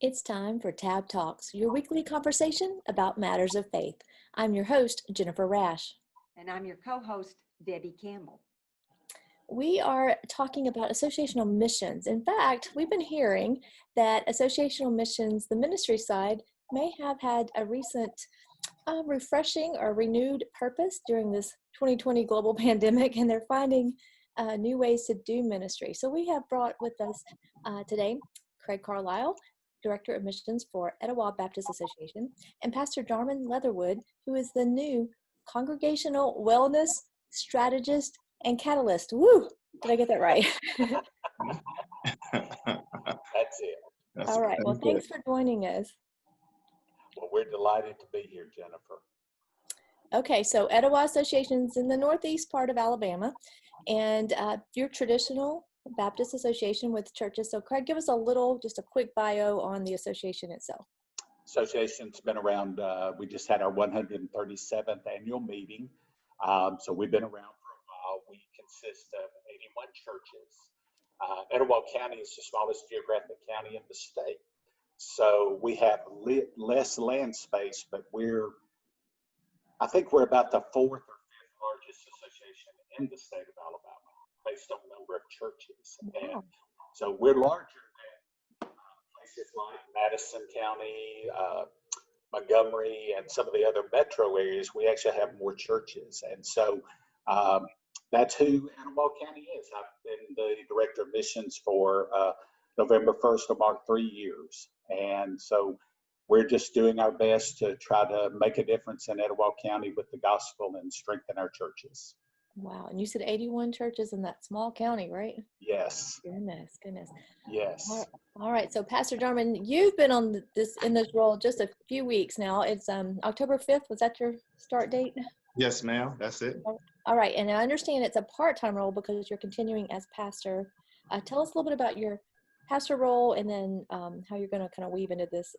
It's time for Tab Talks, your weekly conversation about matters of faith. I'm your host, Jennifer Rash. And I'm your co-host, Debbie Campbell. We are talking about associational missions. In fact, we've been hearing that associational missions, the ministry side, may have had a recent refreshing or renewed purpose during this 2020 global pandemic, and they're finding new ways to do ministry. So we have brought with us today Craig Carlisle, Director of Missions for Etowah Baptist Association, and Pastor Jarman Leatherwood, who is the new Congregational Wellness strategist and catalyst. Woo! Did I get that right? That's it. All right. Well, thanks for joining us. Well, we're delighted to be here, Jennifer. Okay, so Etowah Association is in the northeast part of Alabama, and you're traditional Baptist association with churches. So Craig, give us just a quick bio on the association itself. Association's been around, we just had our 137th annual meeting. So we've been around for a while. We consist of 81 churches. Etowah County is the smallest geographic county in the state. So we have less land space, but I think we're about the fourth or fifth largest association in the state of Alabama based on the number of churches. Wow. And so we're larger than places like Madison County, Montgomery, and some of the other metro areas. We actually have more churches. And so that's who Etowah County is. I've been the director of missions for November 1st to mark 3 years. And so we're just doing our best to try to make a difference in Etowah County with the gospel and strengthen our churches. Wow. And you said 81 churches in that small county, right? Yes. Goodness. Yes. All right. So Pastor Jarman, you've been in this role just a few weeks now. It's October 5th. Was that your start date? Yes, ma'am. That's it. All right. And I understand it's a part-time role because you're continuing as pastor. Tell us a little bit about your pastor role and then how you're going to kind of weave into this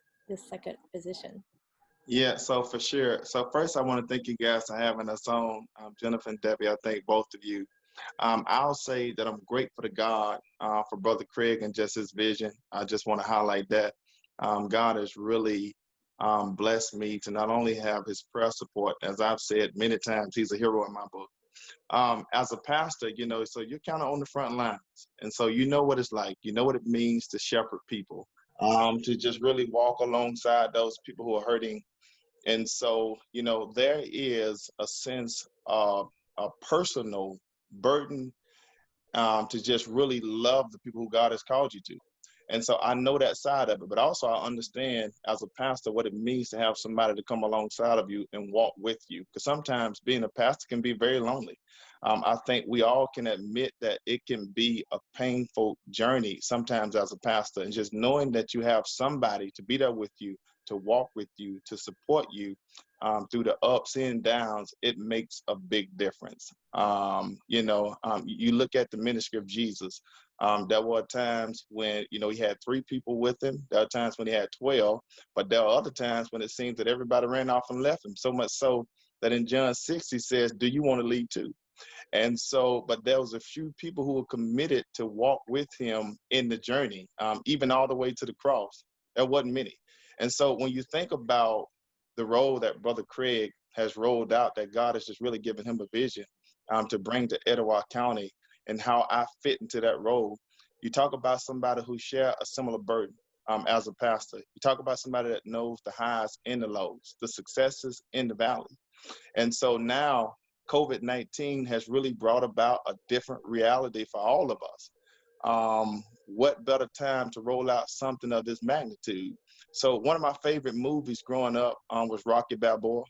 second position. Yeah, so for sure. So first, I want to thank you guys for having us on. Jennifer and Debbie, I thank both of you. I'll say that I'm grateful to God for Brother Craig and just his vision. I just want to highlight that. God has really blessed me to not only have his prayer support, as I've said many times, he's a hero in my book. As a pastor, so you're kind of on the front lines. And so you know what it's like. You know what it means to shepherd people, to just really walk alongside those people who are hurting. And so, there is a sense of a personal burden to just really love the people who God has called you to. And so I know that side of it, but also I understand as a pastor what it means to have somebody to come alongside of you and walk with you. Because sometimes being a pastor can be very lonely. I think we all can admit that it can be a painful journey sometimes as a pastor, and just knowing that you have somebody to be there with you, to walk with you, to support you through the ups and downs, it makes a big difference. You look at the ministry of Jesus. There were times when, he had 3 people with him. There are times when he had 12, but there are other times when it seems that everybody ran off and left him, so much so that in John 6, he says, do you want to leave too? And so, but there was a few people who were committed to walk with him in the journey, even all the way to the cross. There wasn't many. And so when you think about the role that Brother Craig has rolled out, that God has just really given him a vision to bring to Etowah County, and how I fit into that role, you talk about somebody who share a similar burden as a pastor. You talk about somebody that knows the highs and the lows, the successes and the valley. And so now COVID-19 has really brought about a different reality for all of us. What better time to roll out something of this magnitude? So one of my favorite movies growing up was Rocky Balboa.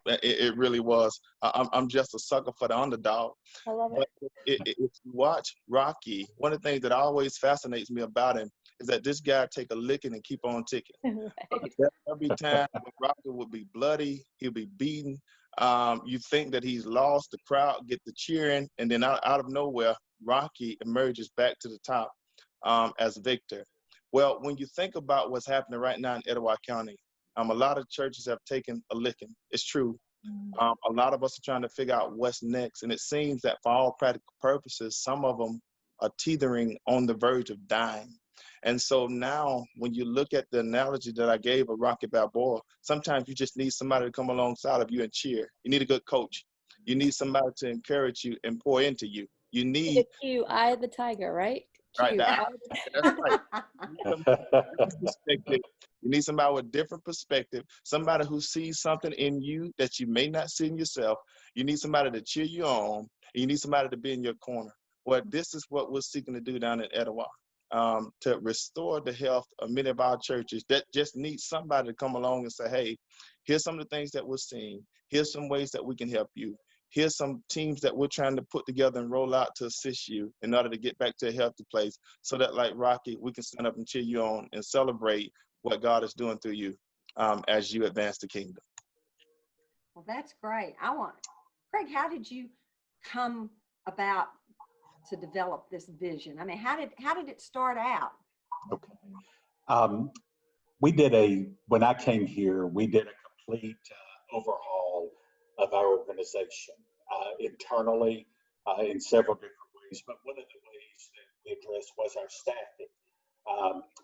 It really was. I'm just a sucker for the underdog. I love it. But if you watch Rocky, one of the things that always fascinates me about him is that this guy take a licking and keep on ticking. Right. Every time Rocky would be bloody, he'll be beaten. You think that he's lost, the crowd get the cheering, and then out of nowhere, Rocky emerges back to the top as victor. Well, when you think about what's happening right now in Etowah County, a lot of churches have taken a licking. It's true. A lot of us are trying to figure out what's next. And it seems that for all practical purposes, some of them are teetering on the verge of dying. And so now when you look at the analogy that I gave of Rocky Balboa, sometimes you just need somebody to come alongside of you and cheer. You need a good coach. You need somebody to encourage you and pour into you. You The need, Q, Eye of the Tiger, right? right, Q. that's right. You need somebody with different perspective. You need somebody with different perspective, somebody who sees something in you that you may not see in yourself. You need somebody to cheer you on, and you need somebody to be in your corner. Well, this is what we're seeking to do down in Etowah, to restore the health of many of our churches that just need somebody to come along and say, hey, here's some of the things that we're seeing. Here's some ways that we can help you. Here's some teams that we're trying to put together and roll out to assist you in order to get back to a healthy place, so that, like Rocky, we can stand up and cheer you on and celebrate what God is doing through you as you advance the kingdom. Well, that's great. Craig, how did you come about to develop this vision? I mean, how did it start out? Okay. When I came here, we did a complete overhaul of our organization internally in several different ways. But one of the ways that we addressed was our staffing.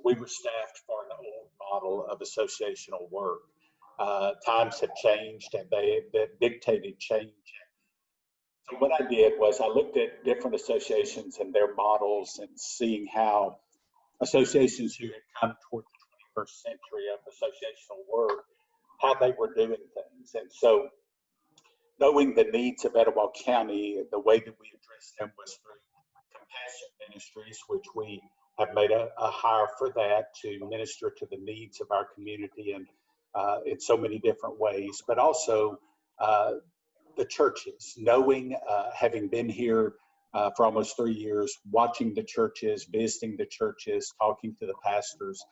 We were staffed for an old model of associational work. Times have changed, and that dictated change. So what I did was I looked at different associations and their models and seeing how associations who had come toward the 21st century of associational work, how they were doing things. And so knowing the needs of Etowah County, the way that we addressed them was through compassion ministries, which we have made a hire for that to minister to the needs of our community and in so many different ways, but also the churches, knowing, having been here for almost 3 years, watching the churches, visiting the churches, talking to the pastors,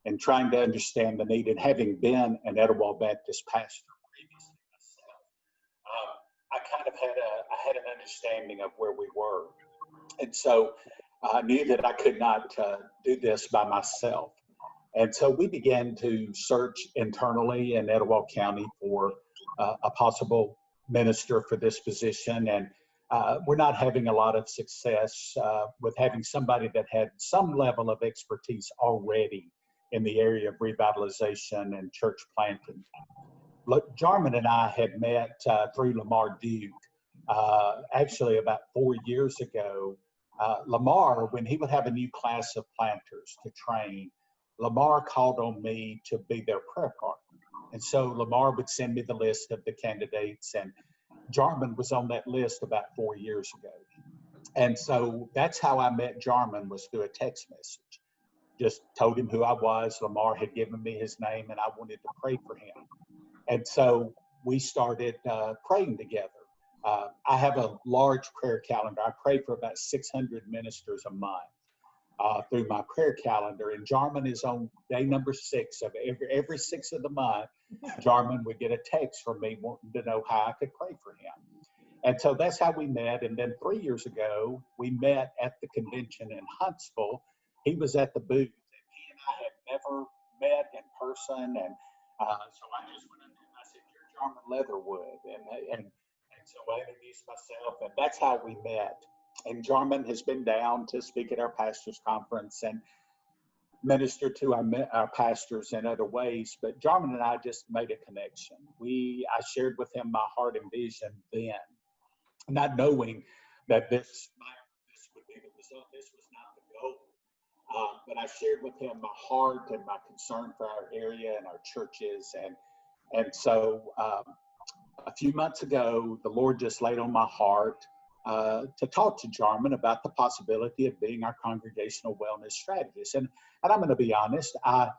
and trying to understand the need, and having been an Etowah Baptist pastor previously myself, I kind of had an understanding of where we were. And so I knew that I could not do this by myself. And so we began to search internally in Etowah County for a possible minister for this position. And we're not having a lot of success with having somebody that had some level of expertise already in the area of revitalization and church planting. Look, Jarman and I had met through Lamar Duke actually about 4 years ago. Lamar, when he would have a new class of planters to train, Lamar called on me to be their prayer partner. And so Lamar would send me the list of the candidates, and Jarman was on that list about 4 years ago. And so that's how I met Jarman, was through a text message. Just told him who I was. Lamar had given me his name, and I wanted to pray for him. And so we started praying together. I have a large prayer calendar. I pray for about 600 ministers a month through my prayer calendar. And Jarman is on day number 6 of every 6 of the month. Jarman would get a text from me wanting to know how I could pray for him. And so that's how we met. And then 3 years ago, we met at the convention in Huntsville. He was at the booth, and he and I had never met in person. And so I just went in and I said, "You're Jarman Leatherwood." And so I introduced myself, and that's how we met. And Jarman has been down to speak at our pastors' conference and minister to our pastors in other ways. But Jarman and I just made a connection. I shared with him my heart and vision then, not knowing that this would be the result. This was not the goal. But I shared with him my heart and my concern for our area and our churches. And so a few months ago, the Lord just laid on my heart to talk to Jarman about the possibility of being our congregational wellness strategist. And I'm going to be honest, I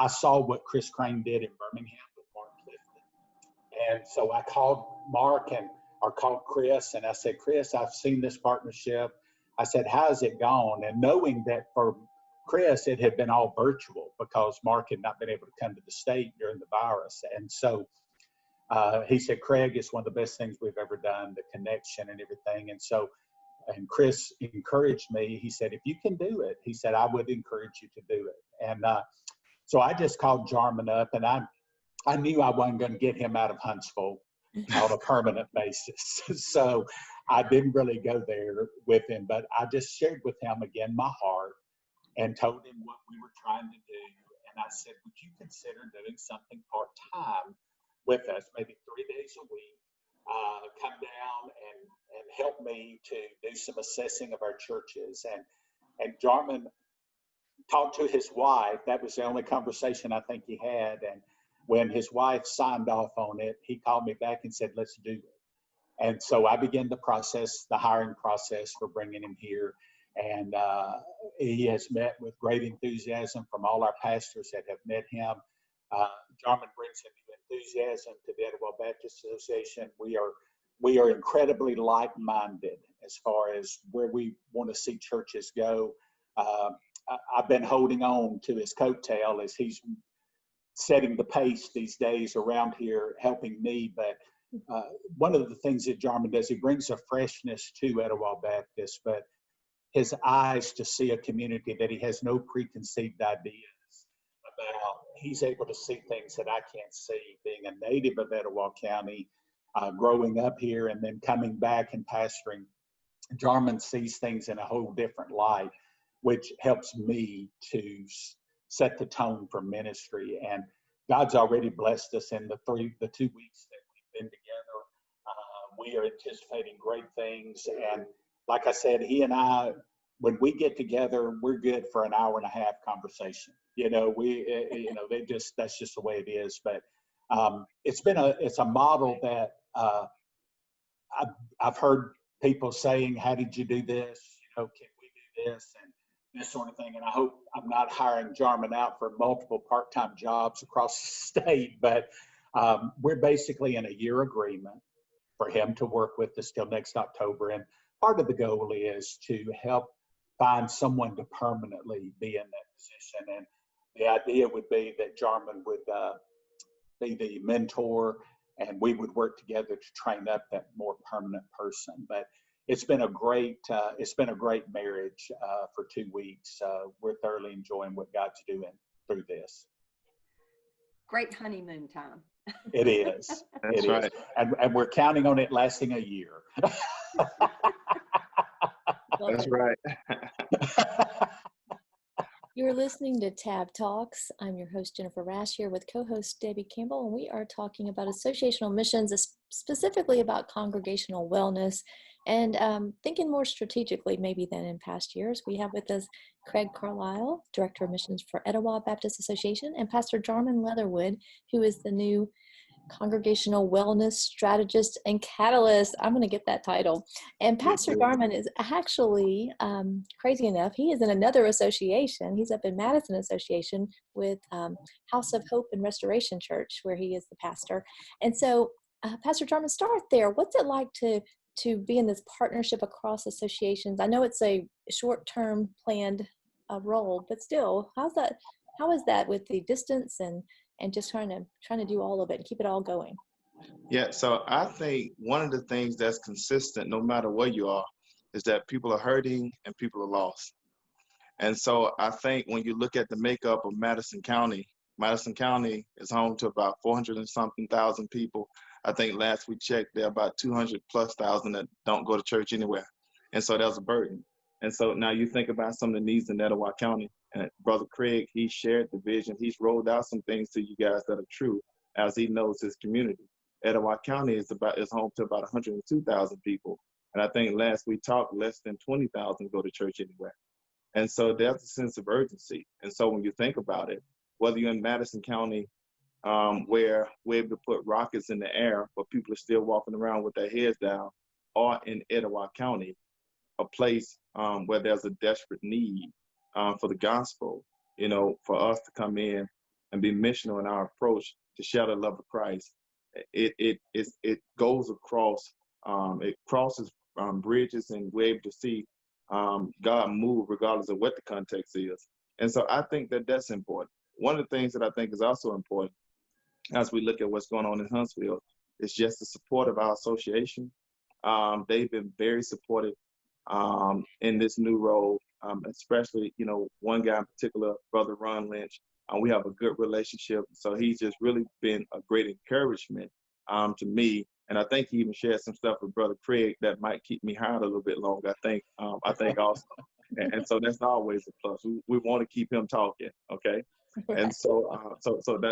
saw what Chris Crane did in Birmingham with Mark Clifton. And so I called called Chris, and I said, "Chris, I've seen this partnership." I said, "How's it gone?" And knowing that for Chris, it had been all virtual because Mark had not been able to come to the state during the virus. And so he said, "Craig, it's one of the best things we've ever done, the connection and everything." And Chris encouraged me. He said, "If you can do it," he said, "I would encourage you to do it." And so I just called Jarman up, and I knew I wasn't going to get him out of Huntsville on a permanent basis. So I didn't really go there with him, but I just shared with him again my heart. and told him what we were trying to do. And I said, would you consider doing something part-time with us, maybe 3 days a week? Come down and help me to do some assessing of our churches. And Jarman talked to his wife. That was the only conversation I think he had. And when his wife signed off on it, he called me back and said, let's do it. And so I began the hiring process for bringing him here. And he has met with great enthusiasm from all our pastors that have met him. Jarman brings a new enthusiasm to the Etowah Baptist Association. We are incredibly like-minded as far as where we want to see churches go. I've been holding on to his coattail as he's setting the pace these days around here, helping me. But one of the things that Jarman does, he brings a freshness to Etowah Baptist, but his eyes to see a community that he has no preconceived ideas about. He's able to see things that I can't see, being a native of Etowah County, growing up here and then coming back and pastoring. Jarman sees things in a whole different light, which helps me to set the tone for ministry. And God's already blessed us in the 2 weeks that we've been together. We are anticipating great things. And like I said, he and I, when we get together, we're good for an hour and a half conversation. That's just the way it is. But it's a model that I've heard people saying, how did you do this? Can we do this? And this sort of thing. And I hope I'm not hiring Jarman out for multiple part-time jobs across the state, but we're basically in a year agreement for him to work with us till next October. And part of the goal is to help find someone to permanently be in that position. And the idea would be that Jarman would be the mentor, and we would work together to train up that more permanent person. But it's been a great marriage for 2 weeks. We're thoroughly enjoying what God's doing through this. Great honeymoon time. It is. That's right. And we're counting on it lasting a year. That's right. You're listening to Tab Talks. I'm your host, Jennifer Rash, here with co-host Debbie Campbell, and we are talking about associational missions, specifically about congregational wellness, and thinking more strategically maybe than in past years. We have with us Craig Carlisle, Director of Missions for Etowah Baptist Association, and Pastor Jarman Leatherwood, who is the new Congregational Wellness Strategist and Catalyst. I'm going to get that title. And Pastor Jarman is actually, crazy enough, he is in another association. He's up in Madison Association with House of Hope and Restoration Church, where he is the pastor. And so, Pastor Jarman, start there. What's it like to be in this partnership across associations? I know it's a short-term planned role, but still, how is that with the distance and just trying to do all of it and keep it all going? Yeah, so I think one of the things that's consistent, no matter where you are, is that people are hurting and people are lost. And so I think when you look at the makeup of Madison County is home to about 400 and something thousand people. I think last we checked, there are about 200 plus thousand that don't go to church anywhere. And so there's a burden. And so now you think about some of the needs in Etowah County. And Brother Craig, he shared the vision. He's rolled out some things to you guys that are true as he knows his community. Etowah County is home to about 102,000 people. And I think last we talked, less than 20,000 go to church anywhere. And so there's a sense of urgency. And so when you think about it, whether you're in Madison County, where we're able to put rockets in the air, but people are still walking around with their heads down, or in Etowah County, a place where there's a desperate need for the gospel, for us to come in and be missional in our approach to share the love of Christ. It goes across, it crosses bridges, and we're able to see God move regardless of what the context is. And so I think that that's important. One of the things that I think is also important as we look at what's going on in Huntsville is just the support of our association. They've been very supportive in this new role, especially, one guy in particular, Brother Ron Lynch. We have a good relationship. So he's just really been a great encouragement to me. And I think he even shared some stuff with Brother Craig that might keep me hired a little bit longer. I think also. and so that's always a plus. We want to keep him talking, okay? And so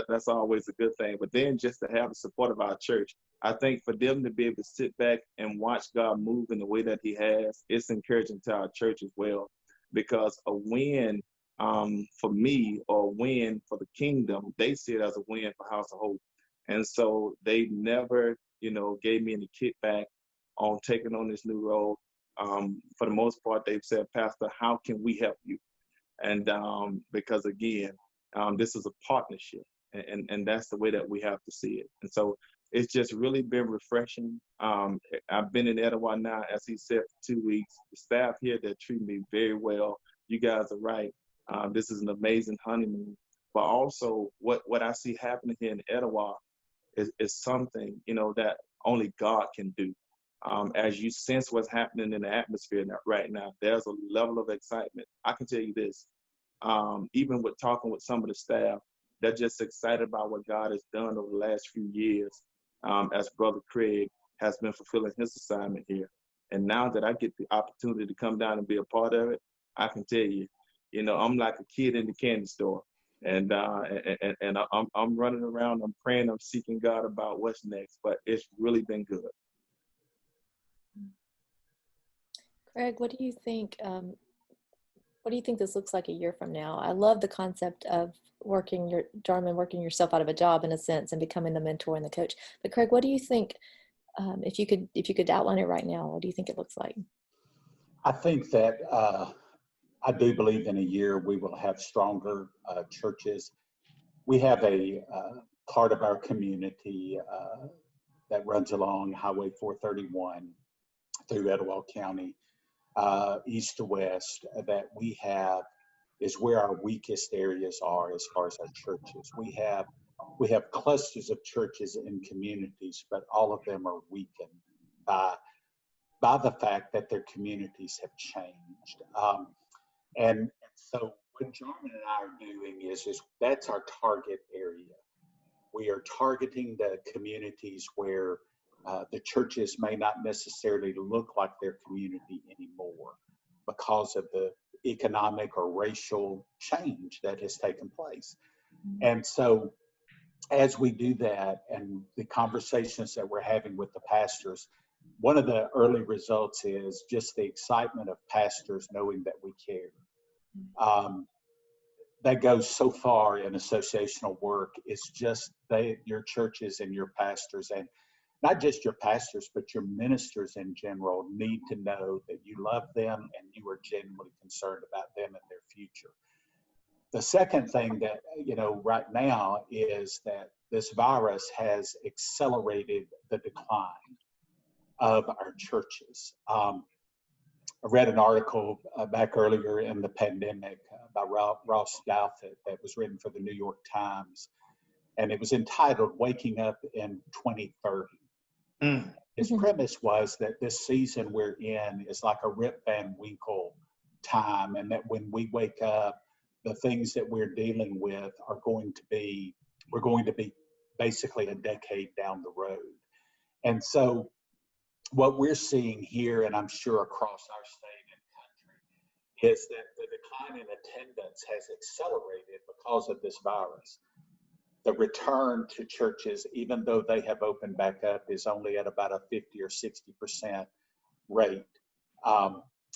that's always a good thing. But then just to have the support of our church, I think for them to be able to sit back and watch God move in the way that he has, it's encouraging to our church as well, because a win for me or a win for the kingdom, they see it as a win for House of Hope. And so they never, gave me any kickback on taking on this new role. For the most part, they've said, Pastor, how can we help you? And because again, this is a partnership, and that's the way that we have to see it. And so it's just really been refreshing. I've been in Etowah now, as he said, for 2 weeks. The staff here, they treat me very well. You guys are right. This is an amazing honeymoon. But also what I see happening here in Etowah is something, that only God can do. As you sense what's happening in the atmosphere right now, there's a level of excitement. I can tell you this, even with talking with some of the staff, they're just excited about what God has done over the last few years, as Brother Craig has been fulfilling his assignment here. And now that I get the opportunity to come down and be a part of it, I can tell you, I'm like a kid in the candy store. And I'm running around, I'm praying, I'm seeking God about what's next, but it's really been good. Craig, what do you think? What do you think this looks like a year from now? I love the concept of working yourself out of a job in a sense and becoming the mentor and the coach. But Craig, what do you think? If you could outline it right now, what do you think it looks like? I think that I do believe in a year we will have stronger churches. We have a part of our community that runs along Highway 431 through Etowah County, east to west, that we have is where our weakest areas are as far as our churches. We have clusters of churches in communities, but all of them are weakened by the fact that their communities have changed. And so what Jarman and I are doing is that's our target area. We are targeting the communities where the churches may not necessarily look like their community anymore because of the economic or racial change that has taken place. And so as we do that, and the conversations that we're having with the pastors, one of the early results is just the excitement of pastors knowing that we care. That goes so far in associational work. It's just your churches and your pastors, and not just your pastors, but your ministers in general, need to know that you love them and you are genuinely concerned about them and their future. The second thing that, right now is that this virus has accelerated the decline of our churches. I read an article back earlier in the pandemic by Ross Douthat that was written for the New York Times, and it was entitled Waking Up in 2030. His premise was that this season we're in is like a Rip Van Winkle time, and that when we wake up, the things that we're dealing with we're going to be basically a decade down the road. And so what we're seeing here, and I'm sure across our state and country, is that the decline in attendance has accelerated because of this virus. The return to churches, even though they have opened back up, is only at about a 50 or 60% rate.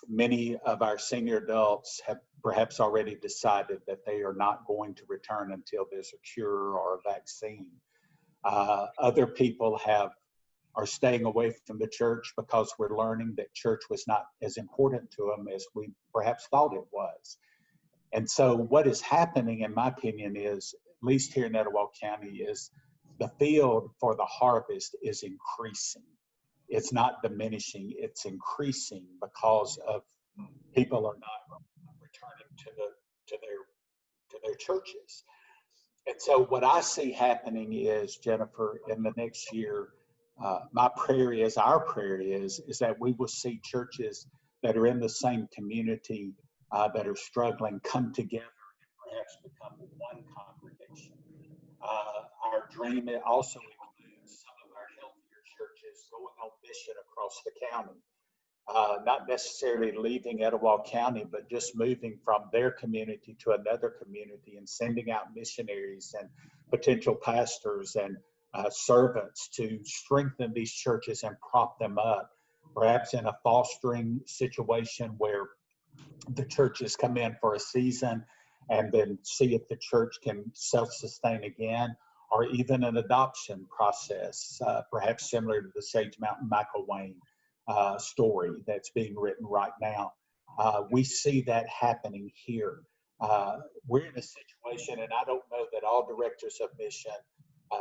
Many of our senior adults have perhaps already decided that they are not going to return until there's a cure or a vaccine. Other people are staying away from the church because we're learning that church was not as important to them as we perhaps thought it was. And so what is happening, in my opinion, is, at least here in Etowah County, is the field for the harvest is increasing. It's not diminishing, it's increasing because of people are not returning to their churches. And so what I see happening is, Jennifer, in the next year, our prayer is that we will see churches that are in the same community that are struggling come together and perhaps become one congregation. Our dream also includes some of our healthier churches going on mission across the county. not necessarily leaving Etowah County, but just moving from their community to another community and sending out missionaries and potential pastors and servants to strengthen these churches and prop them up, perhaps in a fostering situation where the churches come in for a season and then see if the church can self-sustain again, or even an adoption process, perhaps similar to the Sage Mountain Michael Wayne story that's being written right now. We see that happening here. We're in a situation, and I don't know that all directors of mission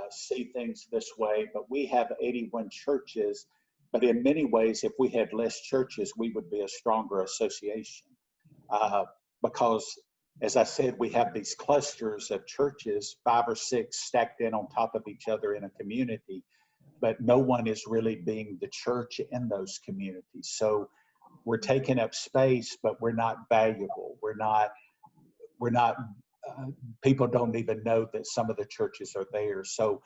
see things this way, but we have 81 churches. But in many ways, if we had less churches, we would be a stronger association. Because, as I said, we have these clusters of churches, 5 or 6 stacked in on top of each other in a community, but no one is really being the church in those communities. So we're taking up space, but we're not valuable. We're not, people don't even know that some of the churches are there. So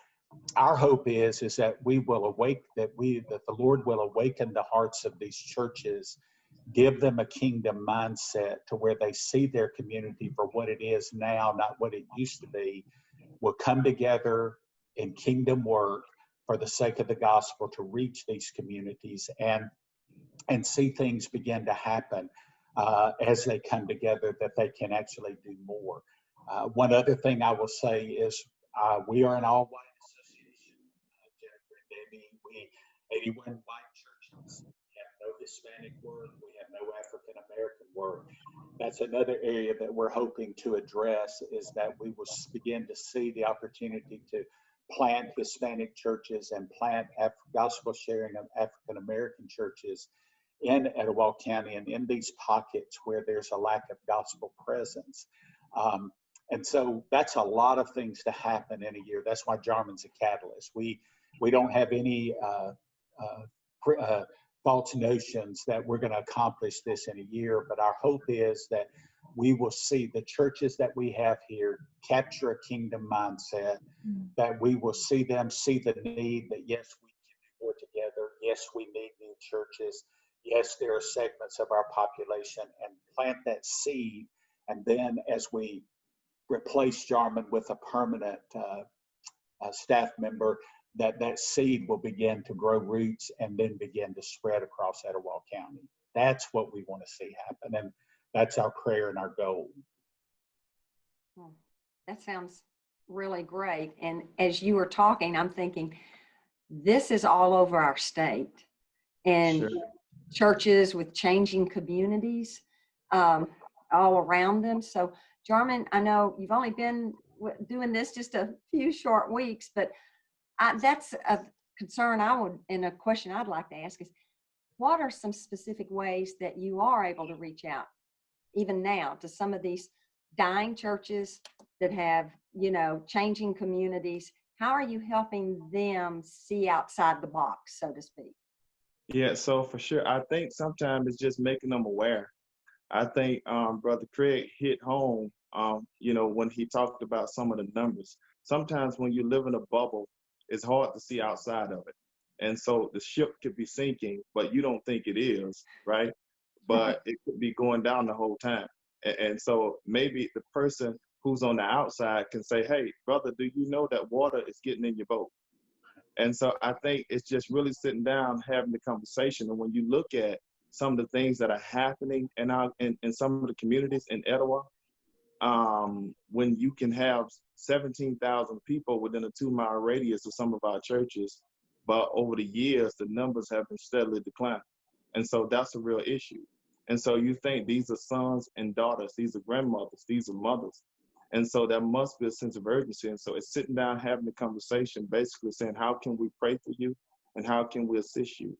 our hope is that we will that the Lord will awaken the hearts of these churches, give them a kingdom mindset to where they see their community for what it is now, not what it used to be, will come together in kingdom work for the sake of the gospel to reach these communities and see things begin to happen as they come together, that they can actually do more. One other thing I will say is we are an all-white association. Jennifer and Debbie, we 81 white churches. We have no Hispanic work. We have no African American work. That's another area that we're hoping to address, is that we will begin to see the opportunity to plant Hispanic churches and plant gospel sharing of African American churches in Etowah County and in these pockets where there's a lack of gospel presence. And so that's a lot of things to happen in a year. That's why Jarman's a catalyst. We don't have any false notions that we're going to accomplish this in a year, but our hope is that we will see the churches that we have here capture a kingdom mindset, that we will see them see the need that, yes, we can do more together. Yes, we need new churches. Yes, there are segments of our population, and plant that seed. And then as we replace Jarman with a permanent staff member, that seed will begin to grow roots and then begin to spread across Etowah County. That's what we want to see happen. And that's our prayer and our goal. Well, that sounds really great. And as you were talking, I'm thinking, this is all over our state. And Sure. churches with changing communities all around them. So, Jarman, I know you've only been doing this just a few short weeks, but that's a concern and a question I'd like to ask is, what are some specific ways that you are able to reach out, even now, to some of these dying churches that have, changing communities? How are you helping them see outside the box, so to speak? Yeah, so for sure, I think sometimes it's just making them aware. I think Brother Craig hit home, when he talked about some of the numbers. Sometimes when you live in a bubble, it's hard to see outside of it. And so the ship could be sinking, but you don't think it is, right? But it could be going down the whole time. And so maybe the person who's on the outside can say, hey, brother, do you know that water is getting in your boat? And so I think it's just really sitting down, having the conversation. And when you look at some of the things that are happening in some of the communities in Etowah, when you can have 17,000 people within a 2-mile radius of some of our churches, but over the years, the numbers have been steadily declining. And so that's a real issue. And so you think these are sons and daughters, these are grandmothers, these are mothers. And so there must be a sense of urgency. And so it's sitting down, having the conversation, basically saying, how can we pray for you and how can we assist you?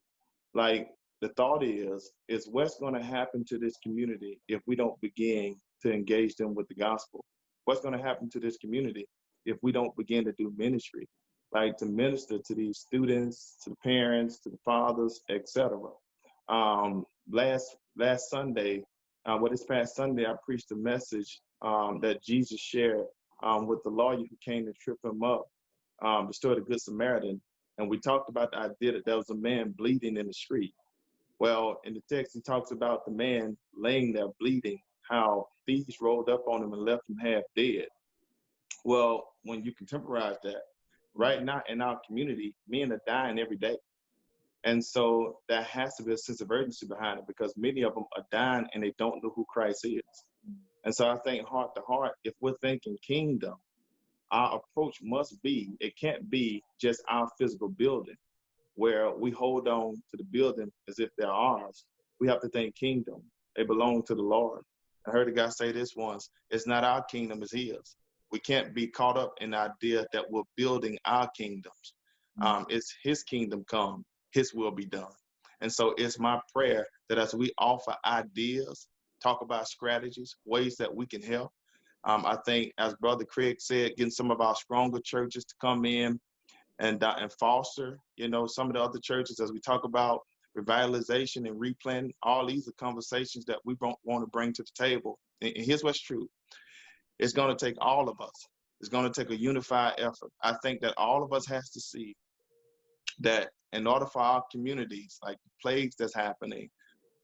Like, the thought is what's going to happen to this community if we don't begin to engage them with the gospel? What's going to happen to this community if we don't begin to do ministry, like to minister to these students, to the parents, to the fathers, etc. Last Sunday, this past Sunday, I preached a message that Jesus shared with the lawyer who came to trip him up, the story of the Good Samaritan. And we talked about the idea that there was a man bleeding in the street. Well, in the text, he talks about the man laying there bleeding, how thieves rolled up on him and left him half dead. Well, when you contemporize that, right now in our community, men are dying every day. And so there has to be a sense of urgency behind it, because many of them are dying and they don't know who Christ is. And so I think heart to heart, if we're thinking kingdom, our approach must be, it can't be just our physical building where we hold on to the building as if they're ours. We have to think kingdom. They belong to the Lord. I heard a guy say this once, it's not our kingdom, it's his. We can't be caught up in the idea that we're building our kingdoms. It's his kingdom come, his will be done. And so it's my prayer that as we offer ideas, talk about strategies, ways that we can help, I think, as Brother Craig said, getting some of our stronger churches to come in and foster, some of the other churches as we talk about revitalization and replanting. All these are conversations that we want to bring to the table. And here's what's true. It's going to take all of us. It's going to take a unified effort. I think that all of us has to see that in order for our communities, like the plagues that's happening,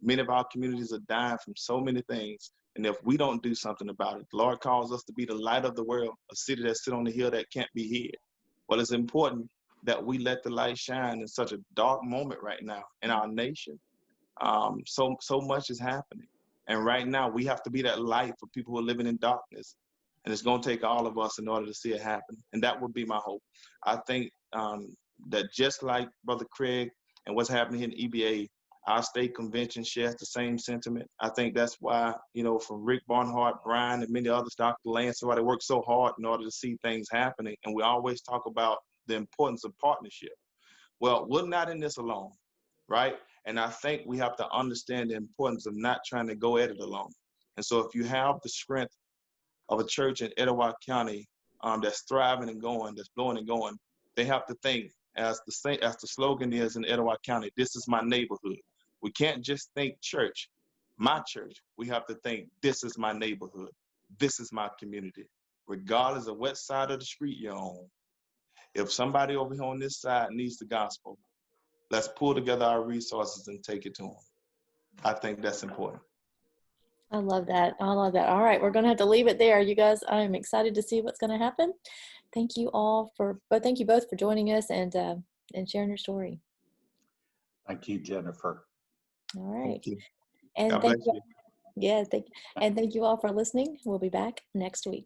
many of our communities are dying from so many things. And if we don't do something about it, the Lord calls us to be the light of the world, a city that sits on the hill that can't be hid. Well, it's important that we let the light shine in such a dark moment right now in our nation. So much is happening. And right now we have to be that light for people who are living in darkness. And it's going to take all of us in order to see it happen. And that would be my hope. I think that just like Brother Craig and what's happening here in EBA, our state convention shares the same sentiment. I think that's why, from Rick Barnhart, Brian, and many others, Dr. Lance, somebody worked so hard in order to see things happening. And we always talk about the importance of partnership. Well, we're not in this alone, right? And I think we have to understand the importance of not trying to go at it alone. And so if you have the strength of a church in Etowah County that's thriving and going, that's blowing and going, they have to think, as the slogan is in Etowah County, this is my neighborhood. We can't just think church, my church. We have to think, this is my neighborhood. This is my community. Regardless of what side of the street you're on, if somebody over here on this side needs the gospel, let's pull together our resources and take it to them. I think that's important. I love that. I love that. All right, we're going to have to leave it there. You guys, I'm excited to see what's going to happen. Thank you both for joining us and sharing your story. Thank you, Jennifer. All right. Thank you. And God bless you. Yeah, thank you. And thank you all for listening. We'll be back next week.